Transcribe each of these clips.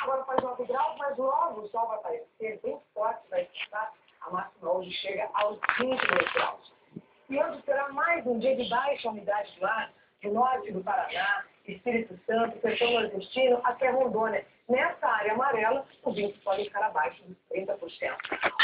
Agora faz 9 graus, mas logo o sol vai aparecer bem forte, vai estar a máxima hoje chega aos 22 graus. E hoje será mais um dia de baixa umidade do ar do norte do Paraná, Espírito Santo, Sertão Nordestino, até Rondônia. Nessa área amarela, os índices podem ficar abaixo dos 30%.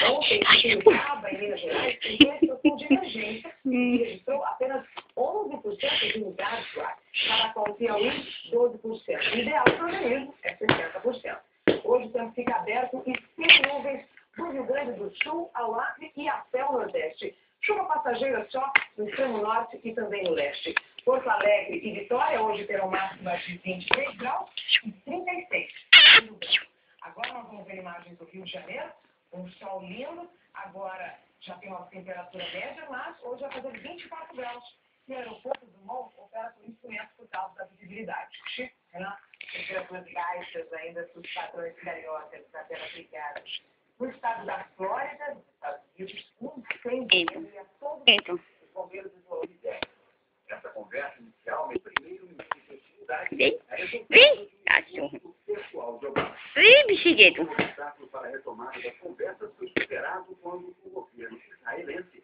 Ontem, Piracicaba, em Minas Gerais, teve uma situação de emergência e registrou apenas 11% de umidade do ar. Caracol, Piauí, 12%. O ideal para o organismo é 60%. Hoje o tempo fica aberto e sem nuvens do Rio Grande do Sul ao Acre e até o Nordeste. Chuva passageira só no extremo norte e também no leste. Porto Alegre e Vitória hoje terão máximas de 23 graus e 36. Agora nós vamos ver imagens do Rio de Janeiro, um sol lindo. Agora já tem uma temperatura média, mas hoje vai fazer 24 graus. E o aeroporto do Dumont opera com instrumentos por causa da visibilidade. Renan, temperaturas baixas ainda dos padrões cariocas da terra aplicada. No estado da Flórida, nos Estados Unidos, um incêndio e a todos os bombeiros de Flórida. Essa conversa inicial, meu primeiro minuto de atividade, Vem, cachorro. Vem, bexigueiro. para a retomada das conversas foi superado quando o governo israelense